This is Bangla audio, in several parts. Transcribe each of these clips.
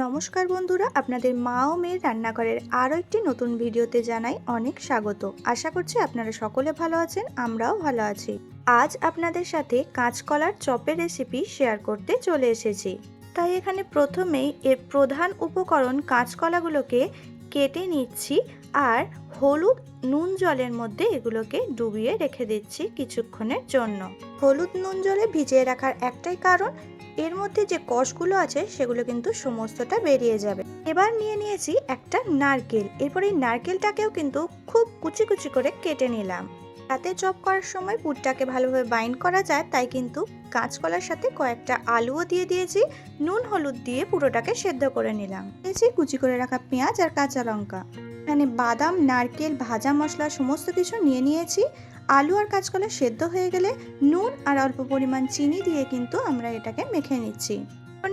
নমস্কার বন্ধুরা, আপনাদের মা ও মেয়ের রান্নাঘরের আরও একটি নতুন ভিডিওতে জানাই অনেক স্বাগত। আশা করছি আপনারা সকলে ভালো আছেন, আমরাও ভালো আছি। আজ আপনাদের সাথে কাঁচকলার চপের রেসিপি শেয়ার করতে চলে এসেছি। তাই এখানে প্রথমেই এর প্রধান উপকরণ কাঁচকলাগুলোকে কেটে নিচ্ছি আর হলুদ নুন জলের মধ্যে এগুলোকে ডুবিয়ে রেখে দিচ্ছি কিছুক্ষণের জন্য। হলুদ নুন জলে ভিজিয়ে রাখার একটাই কারণ, এর মধ্যে যে কষগুলো আছে সেগুলো কিন্তু সমস্তটা বেরিয়ে যাবে। এবার নিয়ে নিয়েছি একটা নারকেল, এরপর এই নারকেলটাকেও কিন্তু খুব কুচি কুচি করে কেটে নিলাম। তাতে চপ করার সময় পুরটাকে ভালোভাবে বাইন্ড করা যায়, তাই কিন্তু কাঁচকলার সাথে কয়েকটা আলুও দিয়ে দিয়েছি। নুন হলুদ দিয়ে পুরোটাকে সেদ্ধ করে নিলাম। দিয়েছি কুচি করে রাখা পেঁয়াজ আর কাঁচা লঙ্কা। এখানে বাদাম, নারকেল, ভাজা মশলা সমস্ত কিছু নিয়ে নিয়েছি। আলু আর কাঁচকলা সেদ্ধ হয়ে গেলে নুন আর অল্প পরিমাণ চিনি দিয়ে কিন্তু আমরা এটাকে মেখে নিচ্ছি।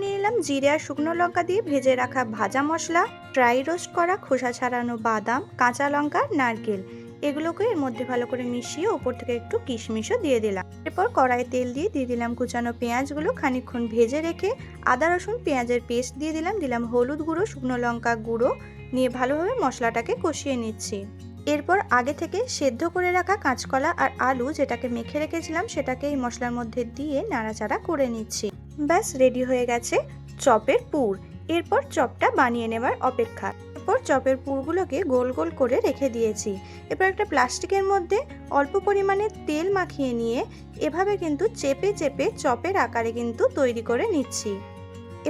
নিয়ে নিলাম জিরে আর শুকনো লঙ্কা দিয়ে ভেজে রাখা ভাজা মশলা, ড্রাই রোস্ট করা খোসা ছাড়ানো বাদাম, কাঁচা লঙ্কা, নারকেল, এগুলোকে এর মধ্যে ভালো করে মিশিয়ে ওপর থেকে একটু কিশমিশও দিয়ে দিলাম। এরপর কড়াইয়ে তেল দিয়ে দিলাম কুচানো পেঁয়াজগুলো, খানিকক্ষণ ভেজে রেখে আদা রসুন পেঁয়াজের পেস্ট দিয়ে দিলাম হলুদ গুঁড়ো, শুকনো লঙ্কা গুঁড়ো নিয়ে ভালোভাবে মশলাটাকে কষিয়ে নিচ্ছি। এরপর আগে থেকে সেদ্ধ করে রাখা কাঁচকলা আর আলু যেটাকে মেখে রেখেছিলাম সেটাকে এই মশলার মধ্যে দিয়ে নাড়াচাড়া করে নিচ্ছি। ব্যাস রেডি হয়ে গেছে চপের পুর। এরপর চপটা বানিয়ে নেবার অপেক্ষা। এরপর চপের পুরগুলোকে গোল গোল করে রেখে দিয়েছি। এরপর একটা প্লাস্টিকের মধ্যে অল্প পরিমাণে তেল মাখিয়ে নিয়ে এভাবে কিন্তু চেপে চেপে চপের আকারে কিন্তু তৈরি করে নিচ্ছি।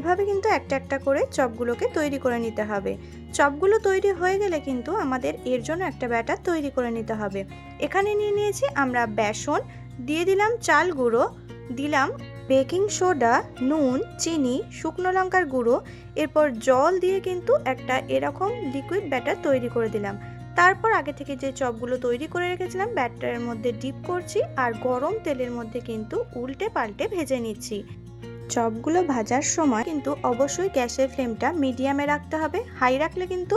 এভাবে কিন্তু একটা একটা করে চপগুলোকে তৈরি করে নিতে হবে। চপগুলো তৈরি হয়ে গেলে কিন্তু আমাদের এর জন্য একটা ব্যাটার তৈরি করে নিতে হবে। এখানে নিয়ে নিয়েছি আমরা বেসন, দিয়ে দিলাম চাল গুঁড়ো, দিলাম বেকিং সোডা, নুন, চিনি, শুকনো লঙ্কার গুঁড়ো, এরপর জল দিয়ে কিন্তু একটা এরকম লিকুইড ব্যাটার তৈরি করে দিলাম। তারপর আগে থেকে যে চপগুলো তৈরি করে রেখেছিলাম ব্যাটারের মধ্যে ডিপ করছি আর গরম তেলের মধ্যে কিন্তু উল্টে পাল্টে ভেজে নিচ্ছি। চপগুলো ভাজার সময় কিন্তু অবশ্যই গ্যাসের ফ্লেমটা মিডিয়ামে রাখতে হবে। হাই রাখলে কিন্তু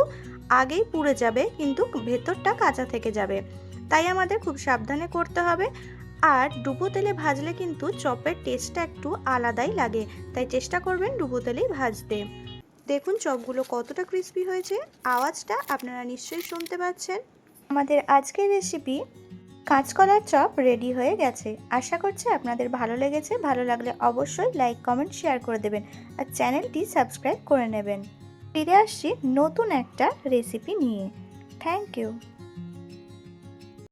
আগেই পুড়ে যাবে, কিন্তু ভেতরটা কাঁচা থেকে যাবে, তাই আমাদের খুব সাবধানে করতে হবে। আর ডুবো তেলে ভাজলে কিন্তু চপের টেস্টটা একটু আলাদাই লাগে, তাই চেষ্টা করবেন ডুবো তেলেই ভাজতে। দেখুন চপগুলো কতটা ক্রিস্পি হয়েছে, আওয়াজটা আপনারা নিশ্চয়ই শুনতে পাচ্ছেন। আমাদের আজকের রেসিপি কাঁচকলার চপ রেডি হয়ে গেছে। আশা করছি আপনাদের ভালো লেগেছে। ভালো লাগলে অবশ্যই লাইক, কমেন্ট, শেয়ার করে দেবেন আর চ্যানেলটি সাবস্ক্রাইব করে নেবেন। ফিরে আসছি নতুন একটা রেসিপি নিয়ে। Thank you.